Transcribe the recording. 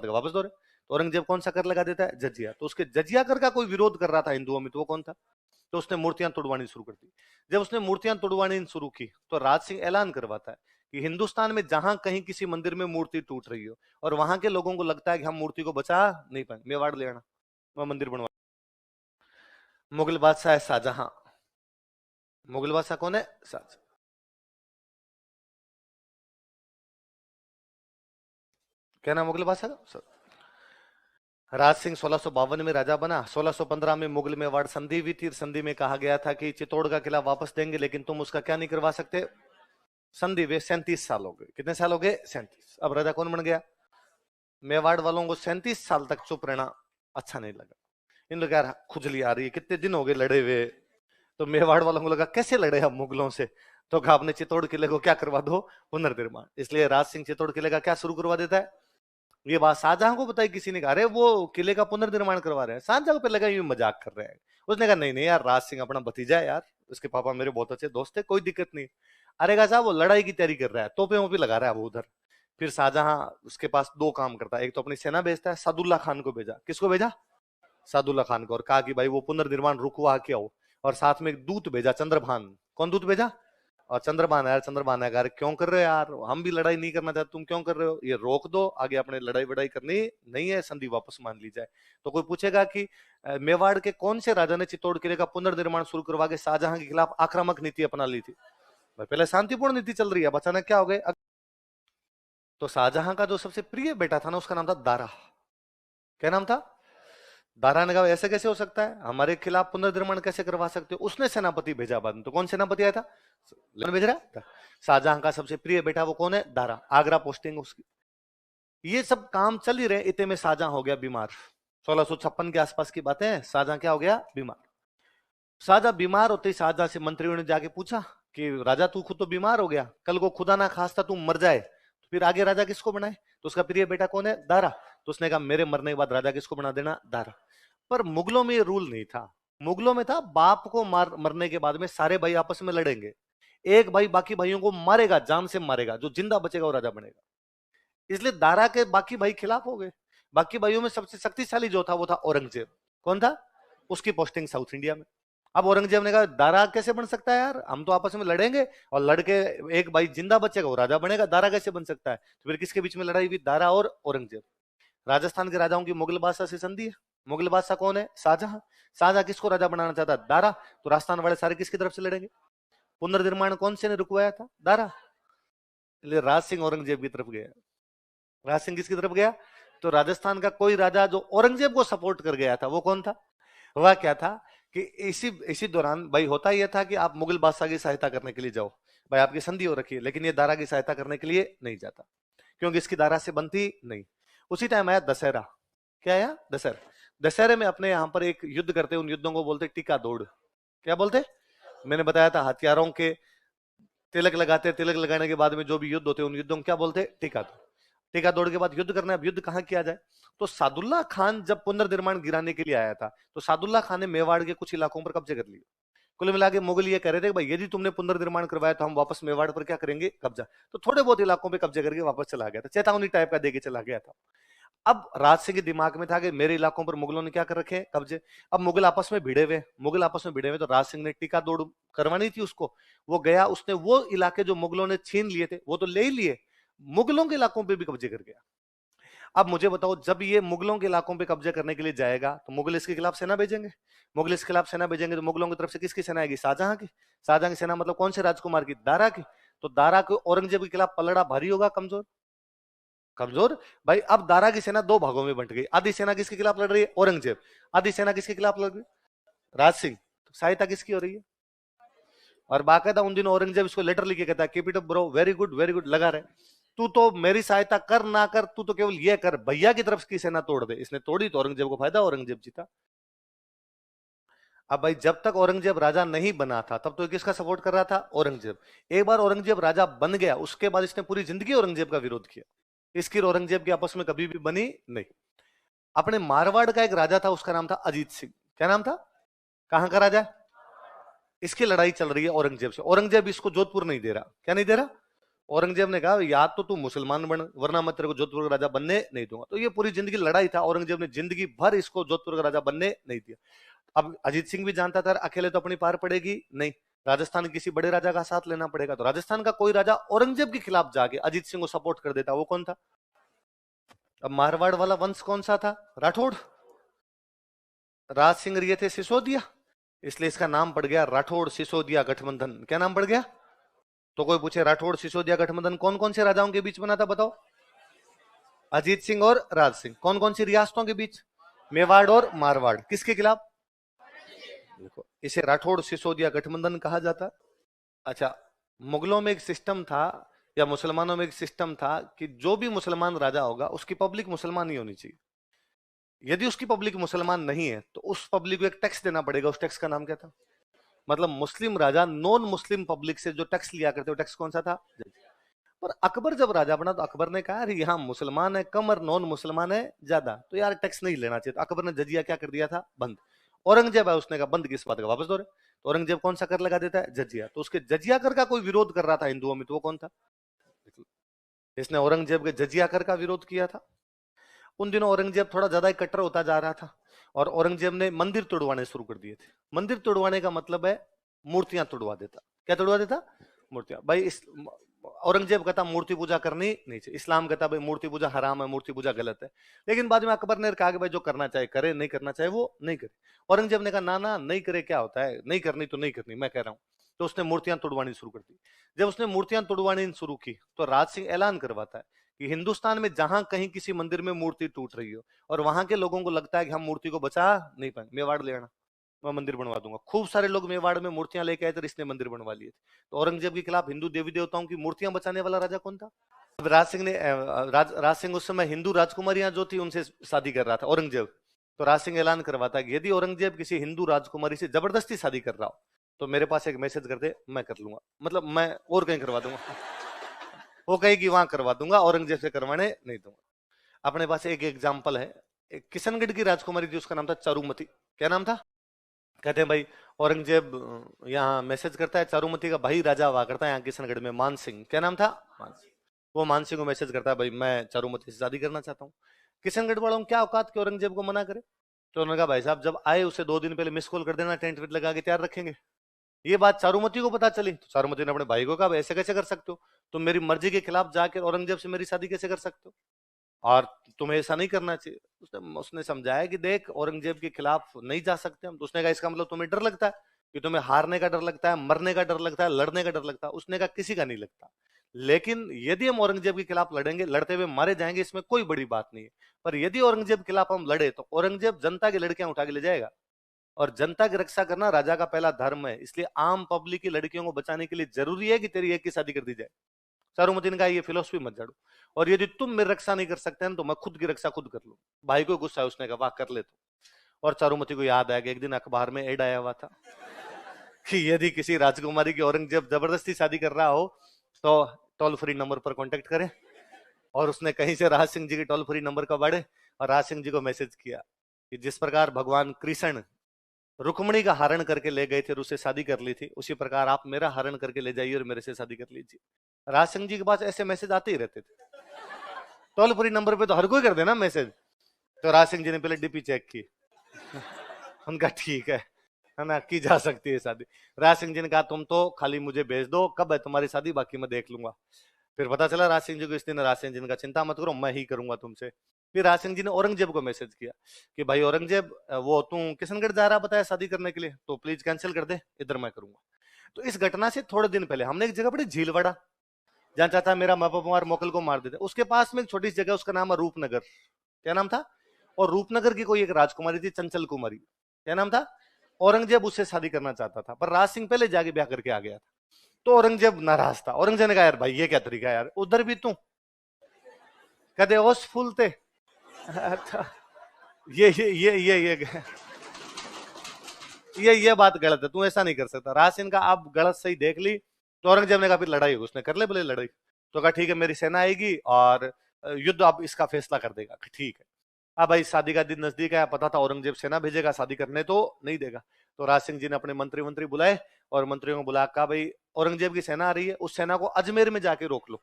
वापस दो रहे। तो औरंगजेब कौन सा कर लगा देता है? जजिया। तो उसके जजिया कर का कोई विरोध कर रहा था हिंदुओं में, तो वो कौन था? तो उसने मूर्तियां तोड़वानी शुरू कर दी। जब उसने मूर्तियां तोड़वानी शुरू की तो राज सिंह ऐलान करवाता है कि हिंदुस्तान में जहां कहीं किसी मंदिर में मूर्ति टूट रही हो और वहां के लोगों को लगता है कि हम मूर्ति को बचा नहीं पाएंगे, मेवाड़ ले आना, वहां मंदिर बनवा। मुगल बादशाह है शाहजहां। मुगल बादशाह कौन है? शाहजहां। क्या नाम मुगल बादशाह का? राज सिंह 1652 में राजा बना। 1615 में मुगल मेवाड़ संधि हुई थी। संधि में कहा गया था कि चित्तौड़ का किला वापस देंगे, लेकिन तुम उसका क्या नहीं करवा सकते? संधि वे 37 साल हो गए। कितने साल हो गए? 37। अब राजा कौन बन गया? मेवाड़ वालों को 37 साल तक चुप रहना अच्छा नहीं लगा। इन लोग यार खुजली आ रही है, कितने दिन हो गए लड़े हुए। तो मेवाड़ वालों को लगा कैसे लड़े हम मुगलों से, तो कहा आपने चित्तौड़ किले को क्या करवा दो? पुनर्निर्माण। इसलिए राज सिंह चित्तौड़ किले का क्या शुरू करवा देता है? ये बात शाहजहां को बताई किसी ने, कहा अरे वो किले का पुनर्निर्माण करवा रहे हैं। शाहजहां पे लगा यूं मजाक कर रहे हैं। उसने कहा नहीं नहीं यार, राज सिंह अपना भतीजा है यार, उसके पापा मेरे बहुत अच्छे दोस्त है, कोई दिक्कत नहीं। अरे कहा साहब वो लड़ाई की तैयारी कर रहा है, तोपे वोपे लगा रहा है वो उधर। फिर शाहजहां उसके पास दो काम करता है, एक तो अपनी सेना भेजता है, सादुल्ला खान को भेजा। किसको भेजा? सादुल्ला खान को। और कहा कि भाई वो पुनर्निर्माण रुकवा के आओ। और साथ में एक दूत भेजा, चंद्रभान। कौन दूत भेजा? और चंद्रभान यार, चंद्रभान है यार, क्यों कर रहे हो यार, हम भी लड़ाई नहीं करना चाहते, तुम क्यों कर रहे हो, ये रोक दो, आगे अपने लड़ाई वड़ाई करनी नहीं है, संधि वापस मान ली जाए। तो कोई पूछेगा कि मेवाड़ के कौन से राजा ने चित्तौड़ किले का पुनर्निर्माण शुरू करवा के शाहजहां के खिलाफ आक्रामक नीति अपना ली थी? भाई पहले शांतिपूर्ण नीति चल रही है, अचानक क्या हो गए? तो शाहजहां का जो सबसे प्रिय बेटा था ना, उसका नाम था दारा। क्या नाम था? दारा ने कहा ऐसे कैसे हो सकता है, हमारे खिलाफ पुनर्निर्माण कैसे करवा सकते हो? उसने सेनापति भेजा बाद में। तो कौन सेनापति आया था? कौन भेज रहा था? शाहजहां का सबसे प्रिय बेटा वो कौन है? दारा। आगरा पोस्टिंग उसकी। ये सब काम चल ही रहे, इतने में शाहजहां हो गया बीमार। 1656 के आसपास की बातें हैं। शाहजहां क्या हो गया? बीमार। शाहजहां बीमार होते ही शाहजहां से मंत्रियों ने जाके पूछा कि राजा तू खुद तो बीमार हो गया, कल को खुदा ना खास्ता तू मर जाए तो फिर आगे राजा किसको बनाए? तो उसका प्रिय बेटा कौन है? दारा। तो उसने कहा मेरे मरने के बाद राजा किसको बना देना? दारा। पर मुगलों में ये रूल नहीं था। मुगलों में था बाप को मरने के बाद में सारे भाई आपस में लड़ेंगे, एक भाई बाकी भाइयों को मारेगा, जान से मारेगा, जो जिंदा बचेगा वो राजा बनेगा। इसलिए दारा के बाकी भाई खिलाफ हो गए। बाकी भाइयों में सबसे शक्तिशाली जो था वो था औरंगजेब। कौन था? उसकी पोस्टिंग साउथ इंडिया में। अब औरंगजेब ने कहा दारा कैसे बन सकता है यार, हम तो आपस में लड़ेंगे और लड़के एक भाई जिंदा बचेगा वो राजा बनेगा, दारा कैसे बन सकता है? तो फिर किसके बीच में लड़ाई हुई? दारा और औरंगजेब। राजस्थान के राजाओं की मुगल बादशाह से संधि है। मुगल बादशाह कौन है? शाहजहां। शाहजहां किसको राजा बनाना चाहता है? दारा। तो राजस्थान वाले सारे किसकी तरफ से लड़ेंगे? पुनर्निर्माण कौन से ने रुकवाया था? दारा। इसलिए राज सिंह औरंगजेब की तरफ गया। राज सिंह किसकी तरफ गया? तो राजस्थान का कोई राजा जो औरंगजेब को सपोर्ट कर गया था वो कौन था? वह क्या था कि इसी इसी दौरान भाई होता यह था कि आप मुगल बादशाह की सहायता करने के लिए जाओ, भाई आपकी संधि हो रखी है, लेकिन ये दारा की सहायता करने के लिए नहीं जाता क्योंकि इसकी दारा से बनती नहीं। उसी टाइम आया दशहरा। क्या आया? दशहरा। दशहरे में अपने यहां पर एक युद्ध करते, उन युद्धों को बोलते टीका दौड़। क्या बोलते? मैंने बताया था हथियारों के तिलक लगाते, तिलक लगाने के बाद में जो भी युद्ध होते उन युद्धों को क्या बोलते? टीका दौड़। टीका दौड़ के बाद युद्ध करना है। अब युद्ध कहां किया जाए? तो सादुल्ला खान जब पुनर्निर्माण गिराने के लिए आया था तो सादुल्ला खान ने मेवाड़ के कुछ इलाकों पर कब्जे कर लिए। कुल मिला के मुगल ये कह रहे थे भाई यदि तुमने पुनर्निर्माण करवाया तो हम वापस मेवाड़ पर क्या करेंगे? कब्जा। तो थोड़े बहुत इलाकों पे कब्जे करके वापस चला गया था, चेतावनी टाइप का देके चला गया था। अब राज सिंह के दिमाग में था कि मेरे इलाकों पर मुगलों ने क्या कर रखे हैं? कब्जे। अब मुगल आपस में भिड़े हुए, मुगल आपस में भिड़े हुए, तो राज सिंह ने टीका दौड़ करवानी थी उसको। वो गया, उसने वो इलाके जो मुगलों ने छीन लिए थे वो तो ले ही लिए, मुगलों के इलाकों पे भी कब्जे कर गया। अब मुझे बताओ जब ये मुगलों के इलाकों पे कब्जे करने के लिए जाएगा तो मुगल इसके खिलाफ सेना भेजेंगे। मुगल इसके खिलाफ सेना भेजेंगे तो मुगलों की तरफ से किसकी सेना आएगी? शाहजहां की। शाहजहां की सेना मतलब कौन से राजकुमार की? दारा की। तो दारा को औरंगजेब के खिलाफ पलड़ा भारी होगा, कमजोर? कमजोर। भाई अब दारा की सेना दो भागों में बंट गई। आधी सेना किसके खिलाफ लड़ रही है? औरंगजेब। आधी सेना किसके खिलाफ लड़ रही है? राज सिंह। तो सहायता किसकी हो रही है? और बाकायदा उन दिनों औरंगजेब इसको लेटर लिखे कहता है keep it up bro, very good लगा रहे, तू तो मेरी सहायता कर ना कर, तू तो केवल ये कर, भैया की तरफ की सेना तोड़ दे। इसने तोड़ी तो औरंगजेब को फायदा, औरंगजेब जीता। अब भाई जब तक औरंगजेब राजा नहीं बना था तब तो किसका सपोर्ट कर रहा था? औरंगजेब। एक बार औरंगजेब राजा बन गया उसके बाद इसने पूरी जिंदगी औरंगजेब का विरोध किया। इसकी और औरंगजेब की आपस में कभी भी बनी नहीं। अपने मारवाड़ का एक राजा था, उसका नाम था अजीत सिंह। क्या नाम था? कहां का राजा? इसकी लड़ाई चल रही है औरंगजेब से। औरंगजेब इसको जोधपुर नहीं दे रहा। क्या नहीं दे रहा? औरंगजेब ने कहा या तो तू मुसलमान बन वरना मैं तेरे को जोधपुर का राजा बनने नहीं दूंगा। तो ये पूरी जिंदगी लड़ाई था, औरंगजेब ने जिंदगी भर इसको जोधपुर का राजा बनने नहीं दिया। अब अजीत सिंह भी जानता था अकेले तो अपनी पार पड़ेगी नहीं, राजस्थान किसी बड़े राजा का साथ लेना पड़ेगा। तो राजस्थान का कोई राजा औरंगजेब के खिलाफ जाके अजीत सिंह को सपोर्ट कर देता, वो कौन था? अब मारवाड़ वाला वंश कौन सा था? राठौड़। राज सिंह ये थे सिसोदिया, इसलिए इसका नाम पड़ गया राठौड़ सिसोदिया गठबंधन। क्या नाम पड़ गया? तो कोई पूछे राठौड़ सिसोदिया गठबंधन कौन कौन से राजाओं के बीच बना था, बताओ? अजीत सिंह और राज सिंह। कौन कौन सी रियासतों के बीच? मेवाड़ और मारवाड़। किसके खिलाफ? देखो, इसे राठौड़ सिसोदिया गठबंधन कहा जाता। अच्छा, मुगलों में एक सिस्टम था या मुसलमानों में एक सिस्टम था कि जो भी मुसलमान राजा होगा उसकी पब्लिक मुसलमान ही होनी चाहिए। यदि उसकी पब्लिक मुसलमान नहीं है तो उस पब्लिक को एक टैक्स देना पड़ेगा। उस टैक्स का नाम क्या था? मतलब मुस्लिम राजा नॉन मुस्लिम पब्लिक से जो टैक्स लिया करते, वो टैक्स कौन सा था? पर अकबर जब राजा बना तो अकबर ने कहा अरे यहाँ मुसलमान है कम और नॉन मुसलमान है ज्यादा, तो यार टैक्स नहीं लेना चाहिए। तो अकबर ने जजिया क्या कर दिया था? बंद। औरंगजेब है, उसने कहा बंद किस बात का, वापस दो रे। तो औरंगजेब कौन सा कर लगा देता है? जजिया। तो उसके जजिया कर का कोई विरोध कर रहा था हिंदुओं में, तो वो कौन था? इसने औरंगजेब के जजिया कर का विरोध किया था। उन दिनों औरंगजेब थोड़ा ज्यादा ही कट्टर होता जा रहा था और औरंगजेब ने मंदिर तोड़वाने शुरू कर दिए थे। मंदिर तोड़वाने का मतलब है मूर्तियां तोड़वा देता। क्या तोड़वा देता? मूर्तियां। भाई इस औरंगजेब कहता मूर्ति पूजा करनी नहीं चाहिए, इस्लाम कहता भाई मूर्ति पूजा हराम है, मूर्ति पूजा गलत है। लेकिन बाद में अकबर ने कहा कि भाई जो करना चाहे करे, नहीं करना चाहे वो नहीं करे। औरंगजेब ने कहा ना ना, नहीं करे क्या होता है, नहीं करनी तो नहीं करनी, मैं कह रहा हूं। तो उसने मूर्तियां तोड़वानी शुरू कर दी। जब उसने मूर्तियां तोड़वानी शुरू की तो राज सिंह ऐलान करवाता है कि हिंदुस्तान में जहां कहीं किसी मंदिर में मूर्ति टूट रही हो और वहां के लोगों को लगता है कि हम मूर्ति को बचा नहीं पाएंगे, मेवाड़ ले आना, मैं मंदिर बनवा दूंगा। खूब सारे लोग मेवाड़ में मूर्तियां लेके आए थे, इसने मंदिर बनवा लिए थे। तो औरंगजेब के खिलाफ हिंदू देवी देवताओं की मूर्तियां बचाने वाला राजा कौन था? अब राज सिंह उस समय हिंदू राजकुमारियां जो थी उनसे शादी कर रहा था औरंगजेब। तो राज सिंह ऐलान करवाता है कि यदि औरंगजेब किसी हिंदू राजकुमारी से जबरदस्ती शादी कर रहा हो तो मेरे पास एक मैसेज कर दे, मैं कर लूंगा, मतलब मैं और कहीं करवा दूंगा। वो कहेगी वहां करवा दूंगा, औरंगजेब से करवाने नहीं दूंगा। अपने पास एक एग्जाम्पल है, एक किशनगढ़ की राजकुमारी थी, उसका नाम था चारुमती। क्या नाम था? कहते हैं भाई औरंगजेब यहाँ मैसेज करता है, चारुमती का भाई राजा हुआ करता है यहाँ किशनगढ़ में, मान सिंह। क्या नाम था? मान सिंह। वो मान सिंह को मैसेज करता है भाई मैं चारुमती से शादी करना चाहता हूँ। किशनगढ़ वालों को क्या औकात कि औरंगजेब को मना करे। तो उन्होंने कहा भाई साहब जब आए उसे 2 दिन पहले मिस कॉल कर देना, टेंट वेंट लगा के तैयार रखेंगे। ये बात चारुमती को पता चली तो चारुमती ने अपने भाई को कहा भाई ऐसे कैसे कर सकते हो, तुम मेरी मर्जी के खिलाफ जाकर औरंगजेब से मेरी शादी कैसे कर सकते हो, और तुम्हें ऐसा नहीं करना चाहिए। उसने समझाया कि देख औरंगजेब के खिलाफ नहीं जा सकते हम। तो उसने कहा इसका मतलब तुम्हें डर लगता है, कि तुम्हें हारने का डर लगता है, मरने का डर लगता है, लड़ने का डर लगता है। उसने कहा किसी का नहीं लगता, लेकिन यदि हम औरंगजेब के खिलाफ लड़ेंगे, लड़ते हुए मारे जाएंगे, इसमें कोई बड़ी बात नहीं है। पर यदि औरंगजेब के खिलाफ हम लड़े तो औरंगजेब जनता की लड़कियां उठा के ले जाएगा, और जनता की रक्षा करना राजा का पहला धर्म है। इसलिए आम पब्लिक की लड़कियों को बचाने के लिए जरूरी है कि तेरी एक की शादी कर दी जाए। चारुमती ने कहा ये फिलोसफी मत झाड़ो, और यदि तुम मेरी रक्षा नहीं कर सकते हैं तो मैं खुद की रक्षा खुद कर लूं। भाई को गुस्सा है, उसने कहा वाह कर ले तो। और चारुमती को याद आया कि एक दिन अखबार में एड आया हुआ था कि यदि किसी राजकुमारी की औरंगजेब जबरदस्ती शादी कर रहा हो तो टोल फ्री नंबर पर कॉन्टेक्ट करें। और उसने कहीं से राज सिंह जी के टोल फ्री नंबर का बाड़े और राज सिंह जी को मैसेज किया कि जिस प्रकार भगवान कृष्ण रुक्मणी का हरण करके ले गए थे और उससे शादी कर ली थी, उसी प्रकार आप मेरा हरण करके ले जाइए और मेरे से शादी कर लीजिए। राज सिंह जी के पास ऐसे मैसेज आते ही रहते थे। टोल फ्री नंबर पे तो हर कोई कर देना मैसेज। तो राज सिंह जी ने पहले डीपी चेक की, उनका ठीक है ना, की जा सकती है शादी। राज सिंह जी ने कहा तुम तो खाली मुझे भेज दो कब है तुम्हारी शादी, बाकी मैं देख लूंगा। फिर पता चला राज सिंह जी को, इस दिन राज सिंह जी ने कहा चिंता मत करो मैं ही करूंगा तुमसे। फिर राज सिंह जी ने औरंगजेब को मैसेज किया कि भाई औरंगजेब वो तू किशनगढ़ जा रहा बताया शादी करने के लिए, तो प्लीज कैंसिल कर दे, इधर मैं करूंगा। तो इस घटना से थोड़े दिन पहले हमने एक जगह पड़ी झीलवाड़ा, जहां चाचा मेरा महबूबुमार मोकल को मार देते, उसके पास में एक छोटी सी जगह, उसका नाम है रूपनगर। क्या नाम था? और रूपनगर की कोई एक राजकुमारी थी चंचल कुमारी। क्या नाम था? औरंगजेब उससे शादी करना चाहता था, पर राज सिंह पहले जाके ब्याह करके आ गया था। तो औरंगजेब नाराज था। औरंगजेब ने कहा यार भाई ये क्या तरीका है यार, उधर भी तू कहते ओस फूल थे। अच्छा, ये ये बात गलत है, तू ऐसा नहीं कर सकता। राज सिंह का आप गलत सही देख ली। तो औरंगजेब ने कहा फिर लड़ाई होगी, उसने कर ले बोले लड़ाई। तो कहा ठीक है मेरी सेना आएगी और युद्ध अब इसका फैसला कर देगा। ठीक है। अब भाई शादी का दिन नजदीक है, पता था औरंगजेब सेना भेजेगा, शादी करने तो नहीं देगा। तो राज सिंह जी ने अपने मंत्री मंत्री बुलाए और मंत्रियों को बुला कहा भाई औरंगजेब की सेना आ रही है, उस सेना को अजमेर में जाके रोक लो।